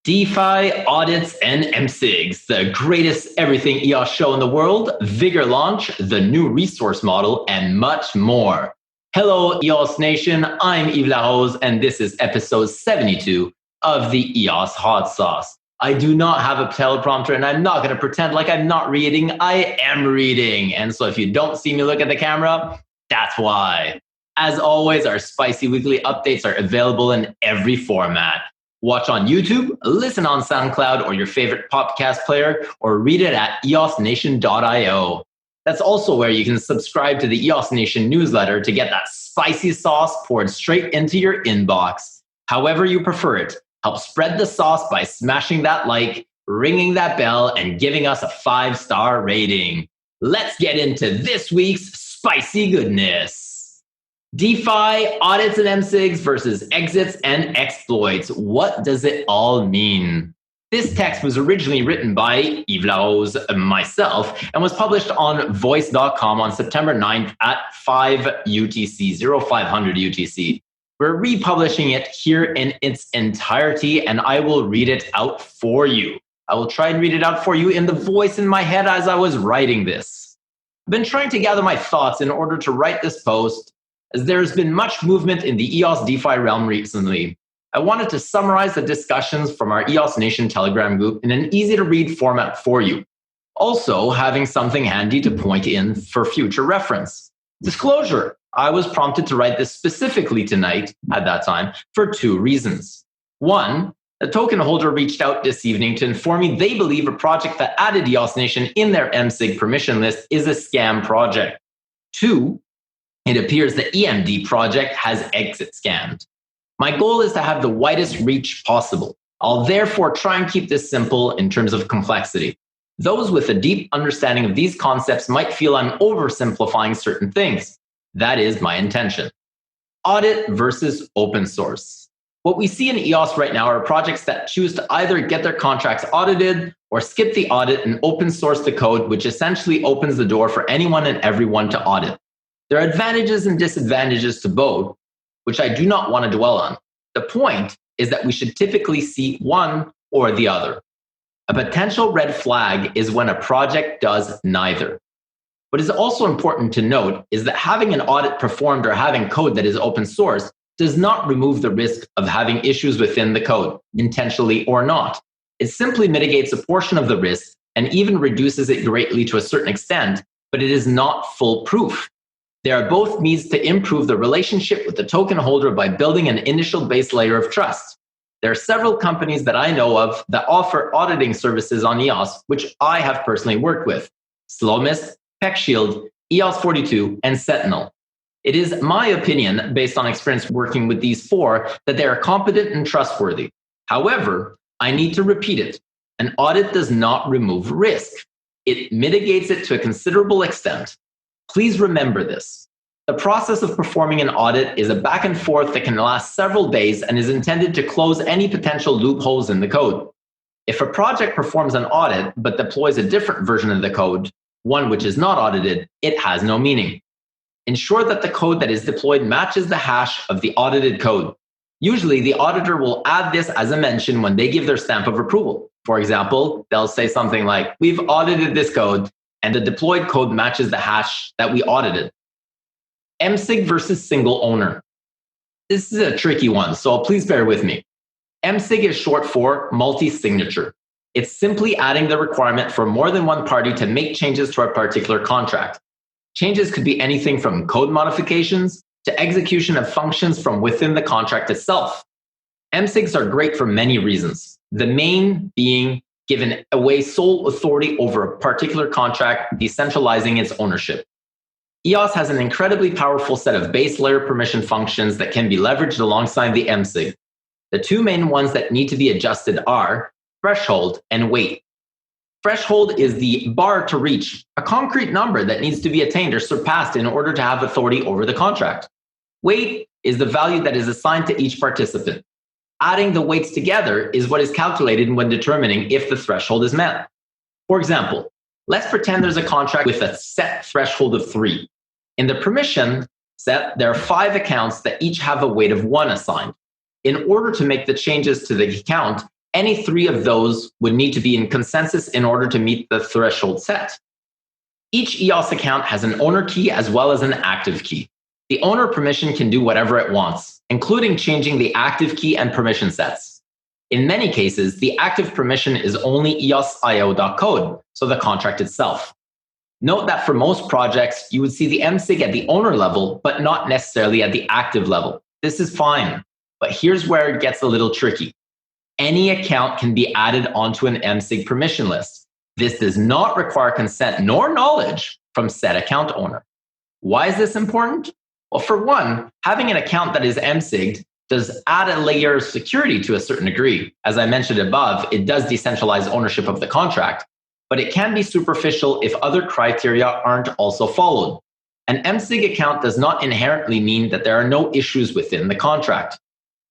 DeFi, audits, and MSIGs, the greatest everything EOS show in the world, Vigor launch, the new resource model, and much more. Hello, EOS Nation. I'm Yves Larose, and this is episode 72 of the EOS Hot Sauce. I do not have a teleprompter, and I'm not going to pretend like I'm not reading. I am reading. And so if you don't see me look at the camera, that's why. As always, our spicy weekly updates are available in every format. Watch on YouTube, listen on SoundCloud or your favorite podcast player, or read it at eosnation.io. That's also where you can subscribe to the EOS Nation newsletter to get that spicy sauce poured straight into your inbox. However you prefer it, help spread the sauce by smashing that like, ringing that bell, and giving us a 5-star rating. Let's get into this week's spicy goodness. DeFi, audits and MSIGs versus exits and exploits. What does it all mean? This text was originally written by Yves Larose, myself, and was published on voice.com on September 9th at 5 UTC, 0500 UTC. We're republishing it here in its entirety, and I will read it out for you. I will try and read it out for you in the voice in my head as I was writing this. I've been trying to gather my thoughts in order to write this post, as there has been much movement in the EOS DeFi realm recently. I wanted to summarize the discussions from our EOS Nation Telegram group in an easy-to-read format for you, also having something handy to point in for future reference. Disclosure, I was prompted to write this specifically tonight, at that time, for 2 reasons. 1, a token holder reached out this evening to inform me they believe a project that added EOS Nation in their MSIG permission list is a scam project. 2, it appears the EMD project has exit scammed. My goal is to have the widest reach possible. I'll therefore try and keep this simple in terms of complexity. Those with a deep understanding of these concepts might feel I'm oversimplifying certain things. That is my intention. Audit versus open source. What we see in EOS right now are projects that choose to either get their contracts audited or skip the audit and open source the code, which essentially opens the door for anyone and everyone to audit. There are advantages and disadvantages to both, which I do not want to dwell on. The point is that we should typically see one or the other. A potential red flag is when a project does neither. What is also important to note is that having an audit performed or having code that is open source does not remove the risk of having issues within the code, intentionally or not. It simply mitigates a portion of the risk and even reduces it greatly to a certain extent, but it is not foolproof. There are both means to improve the relationship with the token holder by building an initial base layer of trust. There are several companies that I know of that offer auditing services on EOS, which I have personally worked with: Slowmist, PeckShield, EOS42, and Sentinel. It is my opinion, based on experience working with these 4, that they are competent and trustworthy. However, I need to repeat it. An audit does not remove risk. It mitigates it to a considerable extent. Please remember this. The process of performing an audit is a back and forth that can last several days and is intended to close any potential loopholes in the code. If a project performs an audit but deploys a different version of the code, one which is not audited, it has no meaning. Ensure that the code that is deployed matches the hash of the audited code. Usually, the auditor will add this as a mention when they give their stamp of approval. For example, they'll say something like, "We've audited this code, and the deployed code matches the hash that we audited." MSIG versus single owner. This is a tricky one, so please bear with me. MSIG is short for multi-signature. It's simply adding the requirement for more than one party to make changes to a particular contract. Changes could be anything from code modifications to execution of functions from within the contract itself. MSIGs are great for many reasons, the main being given away sole authority over a particular contract, decentralizing its ownership. EOS has an incredibly powerful set of base layer permission functions that can be leveraged alongside the MSIG. The 2 main ones that need to be adjusted are threshold and weight. Threshold is the bar to reach, a concrete number that needs to be attained or surpassed in order to have authority over the contract. Weight is the value that is assigned to each participant. Adding the weights together is what is calculated when determining if the threshold is met. For example, let's pretend there's a contract with a set threshold of 3. In the permission set, there are 5 accounts that each have a weight of 1 assigned. In order to make the changes to the account, Any three of those would need to be in consensus in order to meet the threshold set. Each EOS account has an owner key as well as an active key. The owner permission can do whatever it wants, including changing the active key and permission sets. In many cases, the active permission is only EOSIO.code, so the contract itself. Note that for most projects, you would see the MSIG at the owner level, but not necessarily at the active level. This is fine, but here's where it gets a little tricky. Any account can be added onto an MSIG permission list. This does not require consent nor knowledge from said account owner. Why is this important? Well, for one, having an account that is MSIG'd does add a layer of security to a certain degree. As I mentioned above, it does decentralize ownership of the contract, but it can be superficial if other criteria aren't also followed. An MSIG account does not inherently mean that there are no issues within the contract.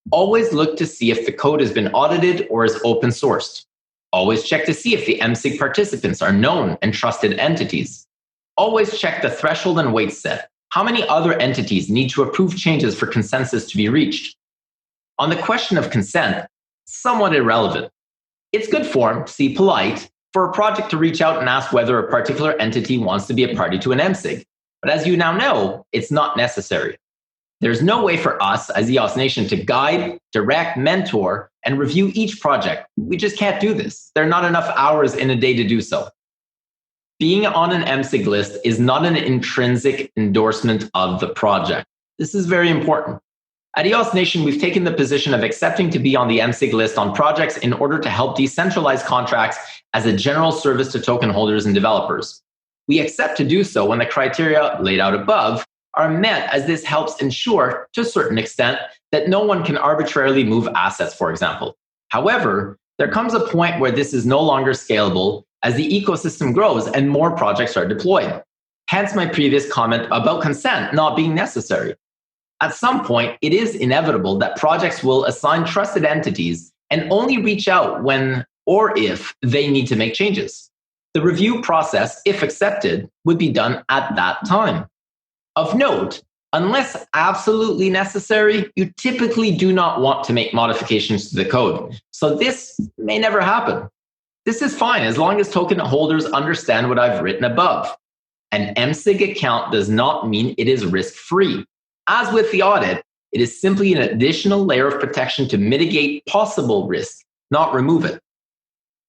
Always look to see if the code has been audited or is open sourced. Always check to see if the MSIG participants are known and trusted entities. Always check the threshold and weight set. How many other entities need to approve changes for consensus to be reached? On the question of consent, somewhat irrelevant. It's good form, see polite, for a project to reach out and ask whether a particular entity wants to be a party to an MSIG. But as you now know, it's not necessary. There's no way for us as EOS Nation to guide, direct, mentor, and review each project. We just can't do this. There are not enough hours in a day to do so. Being on an MSIG list is not an intrinsic endorsement of the project. This is very important. At EOS Nation, we've taken the position of accepting to be on the MSIG list on projects in order to help decentralize contracts as a general service to token holders and developers. We accept to do so when the criteria laid out above are met, as this helps ensure, to a certain extent, that no one can arbitrarily move assets, for example. However, there comes a point where this is no longer scalable as the ecosystem grows and more projects are deployed. Hence my previous comment about consent not being necessary. At some point, it is inevitable that projects will assign trusted entities and only reach out when or if they need to make changes. The review process, if accepted, would be done at that time. Of note, unless absolutely necessary, you typically do not want to make modifications to the code. So this may never happen. This is fine as long as token holders understand what I've written above. An MSIG account does not mean it is risk-free. As with the audit, it is simply an additional layer of protection to mitigate possible risk, not remove it.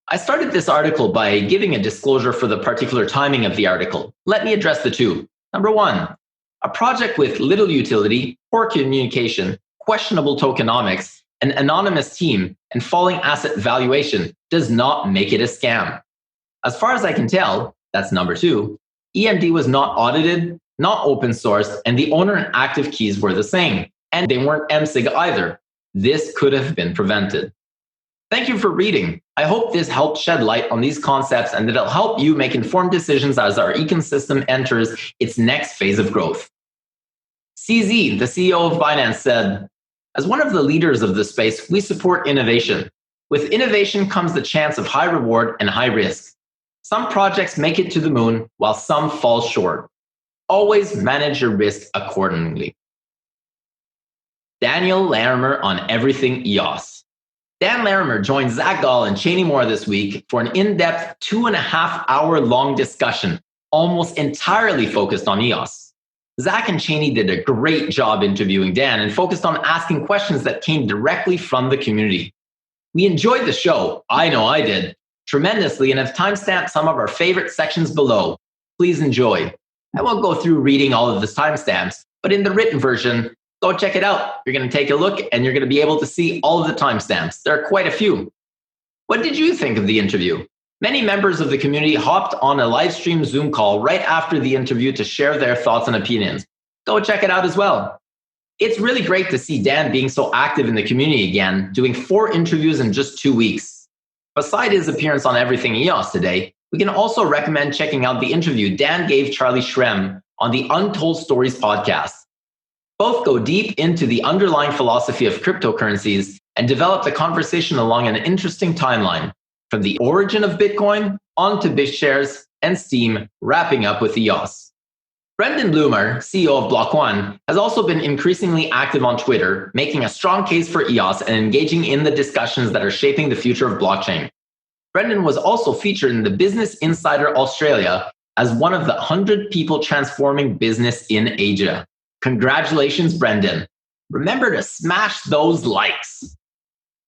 I started this article by giving a disclosure for the particular timing of the article. Let me address the two. Number one, a project with little utility, poor communication, questionable tokenomics, an anonymous team, and falling asset valuation does not make it a scam. As far as I can tell, that's number two, EMD was not audited, not open sourced, and the owner and active keys were the same, and they weren't MSIG either. This could have been prevented. Thank you for reading. I hope this helped shed light on these concepts and that it'll help you make informed decisions as our ecosystem enters its next phase of growth. CZ, the CEO of Binance, said, "As one of the leaders of this space, we support innovation. With innovation comes the chance of high reward and high risk. Some projects make it to the moon while some fall short. Always manage your risk accordingly." Daniel Larimer on everything EOS. Dan Larimer joined Zach Gall and Cheney Moore this week for an in-depth 2.5-hour-long discussion, almost entirely focused on EOS. Zach and Cheney did a great job interviewing Dan and focused on asking questions that came directly from the community. We enjoyed the show, I know I did, tremendously, and have timestamped some of our favorite sections below. Please enjoy. I won't go through reading all of the timestamps, but in the written version, go check it out. You're going to take a look and you're going to be able to see all of the timestamps. There are quite a few. What did you think of the interview? Many members of the community hopped on a live stream Zoom call right after the interview to share their thoughts and opinions. Go check it out as well. It's really great to see Dan being so active in the community again, doing 4 interviews in just 2 weeks. Beside his appearance on Everything EOS today, we can also recommend checking out the interview Dan gave Charlie Shrem on the Untold Stories podcast. Both go deep into the underlying philosophy of cryptocurrencies and develop the conversation along an interesting timeline, from the origin of Bitcoin onto BitShares and Steam, wrapping up with EOS. Brendan Bloomer, CEO of block.one, has also been increasingly active on Twitter, making a strong case for EOS and engaging in the discussions that are shaping the future of blockchain. Brendan was also featured in the Business Insider Australia as one of the 100 people transforming business in Asia. Congratulations, Brendan. Remember to smash those likes.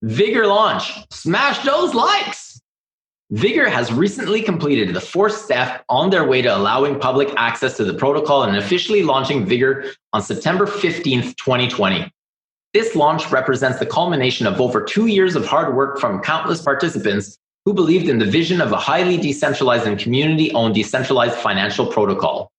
Vigor launch. Smash those likes. Vigor has recently completed the fourth step on their way to allowing public access to the protocol and officially launching Vigor on September 15th, 2020. This launch represents the culmination of over 2 years of hard work from countless participants who believed in the vision of a highly decentralized and community-owned decentralized financial protocol.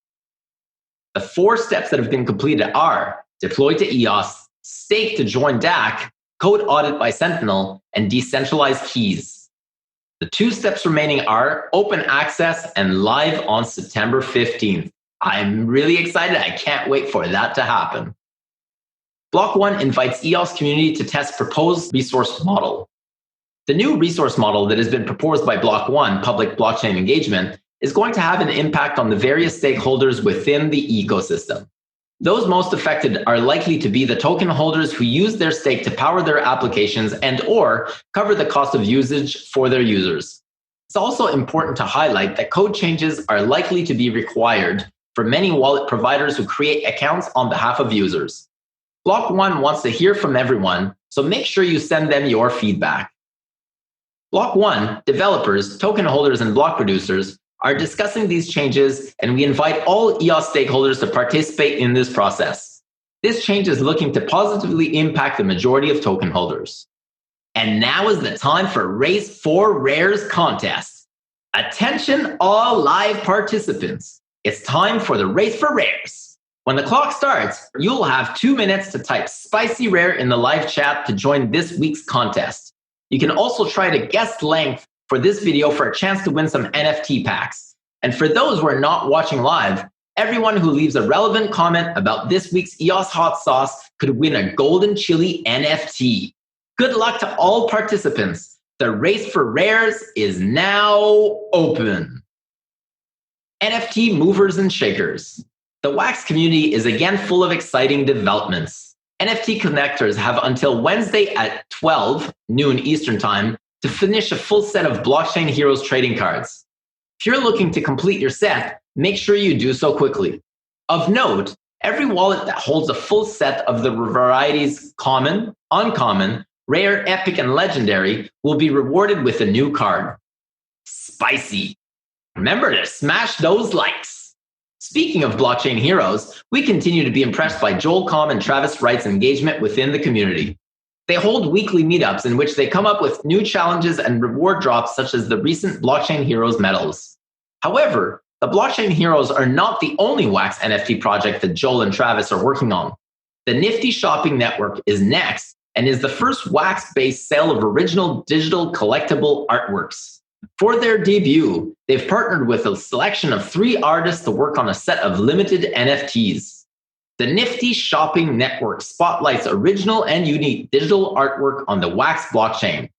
The 4 steps that have been completed are deploy to EOS, stake to join DAC, code audit by Sentinel, and decentralized keys. The 2 steps remaining are open access and live on September 15th. I'm really excited. I can't wait for that to happen. block.one invites EOS community to test proposed resource model. The new resource model that has been proposed by block.one, public blockchain engagement, is going to have an impact on the various stakeholders within the ecosystem. Those most affected are likely to be the token holders who use their stake to power their applications and or cover the cost of usage for their users. It's also important to highlight that code changes are likely to be required for many wallet providers who create accounts on behalf of users. block.one wants to hear from everyone, so make sure you send them your feedback. block.one developers, token holders, and block producers are discussing these changes, and we invite all EOS stakeholders to participate in this process. This change is looking to positively impact the majority of token holders. And now is the time for Race for Rares contest. Attention all live participants. It's time for the Race for Rares. When the clock starts, you'll have 2 minutes to type spicy rare in the live chat to join this week's contest. You can also try to guess length for this video for a chance to win some NFT packs. And for those who are not watching live, everyone who leaves a relevant comment about this week's EOS hot sauce could win a golden chili NFT. Good luck to all participants. The Race for Rares is now open. NFT movers and shakers. The Wax community is again full of exciting developments. NFT connectors have until Wednesday at 12 noon Eastern Time to finish a full set of Blockchain Heroes trading cards. If you're looking to complete your set, make sure you do so quickly. Of note, every wallet that holds a full set of the varieties common, uncommon, rare, epic, and legendary will be rewarded with a new card. Spicy. Remember to smash those likes. Speaking of Blockchain Heroes, we continue to be impressed by Joel Comm and Travis Wright's engagement within the community. They hold weekly meetups in which they come up with new challenges and reward drops such as the recent Blockchain Heroes medals. However, the Blockchain Heroes are not the only Wax NFT project that Joel and Travis are working on. The Nifty shopping network is next and is the first Wax-based sale of original digital collectible artworks. For their debut, they've partnered with a selection of 3 artists to work on a set of limited NFTs. The Nifty Shopping Network spotlights original and unique digital artwork on the Wax blockchain.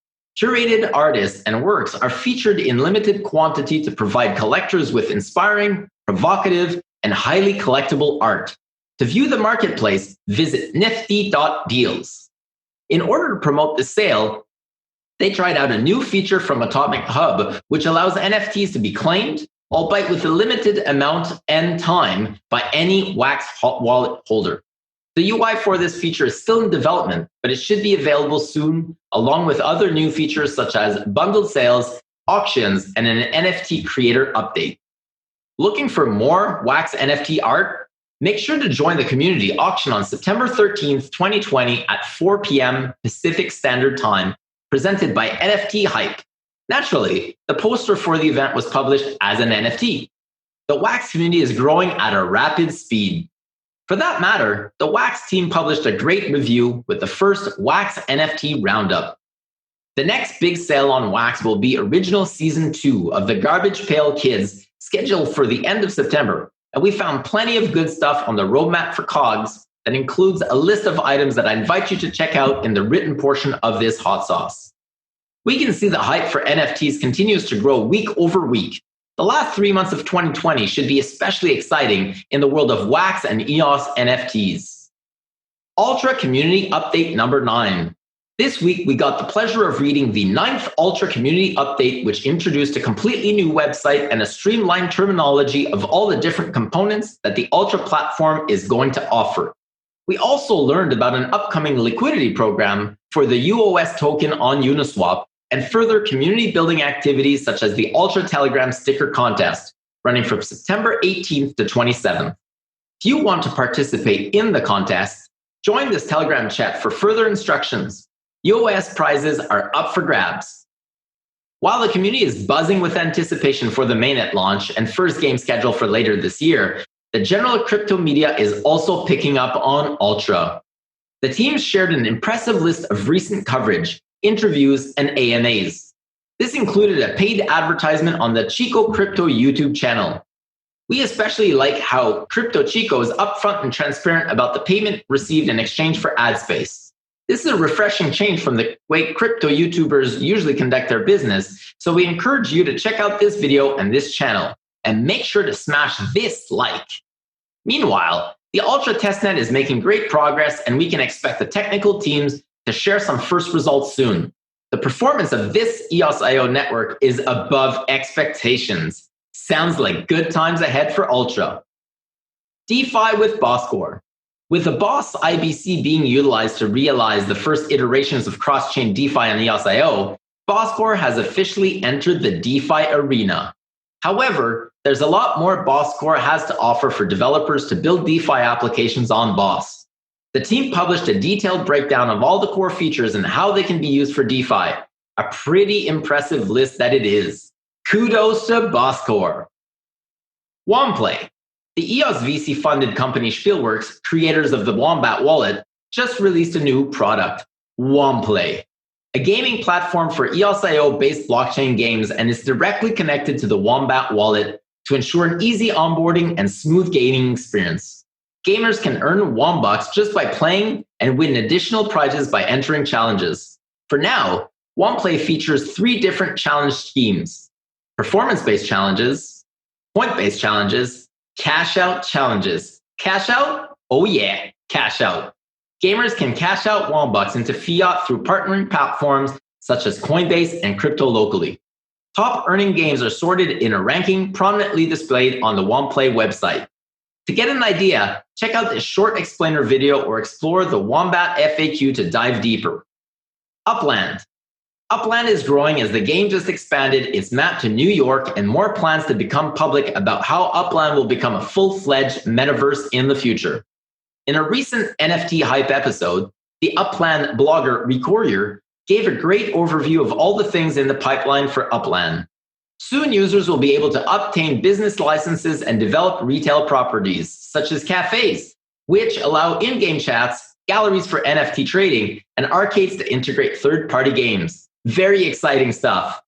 Curated artists and works are featured in limited quantity to provide collectors with inspiring, provocative, and highly collectible art. To view the marketplace, visit nifty.deals. In order to promote the sale, they tried out a new feature from Atomic Hub, which allows NFTs to be claimed, albeit with a limited amount and time by any Wax hot wallet holder. The UI for this feature is still in development, but it should be available soon, along with other new features such as bundled sales, auctions, and an NFT creator update. Looking for more Wax NFT art? Make sure to join the community auction on September 13th, 2020 at 4 p.m. Pacific Standard Time, presented by NFT Hype. Naturally, the poster for the event was published as an NFT. The Wax community is growing at a rapid speed. For that matter, the Wax team published a great review with the first Wax NFT Roundup. The next big sale on Wax will be Original Season 2 of the Garbage Pail Kids, scheduled for the end of September, and we found plenty of good stuff on the roadmap for COGS that includes a list of items that I invite you to check out in the written portion of this hot sauce. We can see the hype for NFTs continues to grow week over week. The last 3 months of 2020 should be especially exciting in the world of Wax and EOS NFTs. Ultra Community Update number 9. This week, we got the pleasure of reading the 9th Ultra Community Update, which introduced a completely new website and a streamlined terminology of all the different components that the Ultra platform is going to offer. We also learned about an upcoming liquidity program for the EOS token on Uniswap and further community building activities such as the Ultra Telegram sticker contest, running from September 18th to 27th. If you want to participate in the contest, join this Telegram chat for further instructions. EOS prizes are up for grabs. While the community is buzzing with anticipation for the mainnet launch and first game schedule for later this year, the general crypto media is also picking up on Ultra. The team shared an impressive list of recent coverage, interviews, and AMAs. This included a paid advertisement on the Chico Crypto YouTube channel. We especially like how Crypto Chico is upfront and transparent about the payment received in exchange for ad space. This is a refreshing change from the way crypto YouTubers usually conduct their business, so we encourage you to check out this video and this channel, and make sure to smash this like. Meanwhile, the Ultra testnet is making great progress, and we can expect the technical teams to share some first results soon. The performance of this EOSIO network is above expectations. Sounds like good times ahead for Ultra. DeFi with BossCore. With the Boss IBC being utilized to realize the first iterations of cross-chain DeFi on EOSIO, BossCore has officially entered the DeFi arena. However, there's a lot more BossCore has to offer for developers to build DeFi applications on Boss. The team published a detailed breakdown of all the core features and how they can be used for DeFi. A pretty impressive list that it is. Kudos to BossCore. Womplay. The EOS VC-funded company Spielworks, creators of the Wombat wallet, just released a new product, Womplay, a gaming platform for EOSIO-based blockchain games, and is directly connected to the Wombat wallet to ensure an easy onboarding and smooth gaming experience. Gamers can earn Wombucks just by playing and win additional prizes by entering challenges. For now, Womplay features 3 different challenge schemes: performance-based challenges, point-based challenges, cash-out challenges. Cash out? Oh yeah, cash out. Gamers can cash out Wombucks into fiat through partnering platforms such as Coinbase and Crypto Locally. Top earning games are sorted in a ranking prominently displayed on the Womplay website. To get an idea, check out this short explainer video or explore the Wombat FAQ to dive deeper. Upland. Upland is growing as the game just expanded its map to New York and more plans to become public about how Upland will become a full-fledged metaverse in the future. In a recent NFT hype episode, the Upland blogger Recourier gave a great overview of all the things in the pipeline for Upland. Soon, users will be able to obtain business licenses and develop retail properties, such as cafes, which allow in-game chats, galleries for NFT trading, and arcades to integrate third-party games. Very exciting stuff.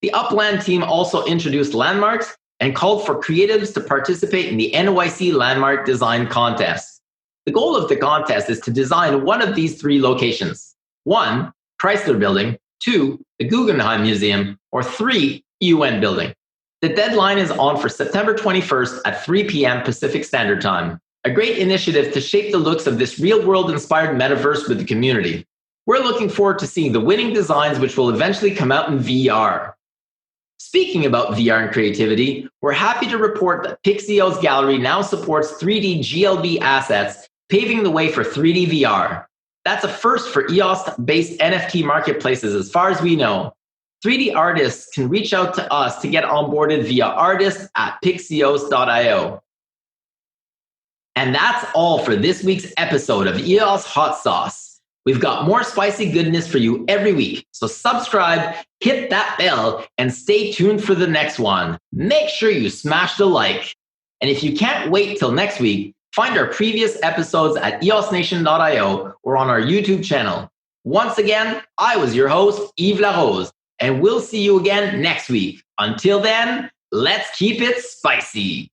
The Upland team also introduced landmarks and called for creatives to participate in the NYC Landmark Design Contest. The goal of the contest is to design one of these 3 locations. 1, Chrysler Building. 2, the Guggenheim Museum. Or 3, UN Building. The deadline is on for September 21st at 3 p.m. Pacific Standard Time. A great initiative to shape the looks of this real-world inspired metaverse with the community. We're looking forward to seeing the winning designs, which will eventually come out in VR. Speaking about VR and creativity, we're happy to report that Pixio's gallery now supports 3D GLB assets, paving the way for 3D VR. That's a first for EOS-based NFT marketplaces as far as we know. 3D artists can reach out to us to get onboarded via artist@pixios.io. And that's all for this week's episode of EOS Hot Sauce. We've got more spicy goodness for you every week, so subscribe, hit that bell, and stay tuned for the next one. Make sure you smash the like. And if you can't wait till next week, find our previous episodes at eosnation.io or on our YouTube channel. Once again, I was your host, Yves Larose, and we'll see you again next week. Until then, let's keep it spicy.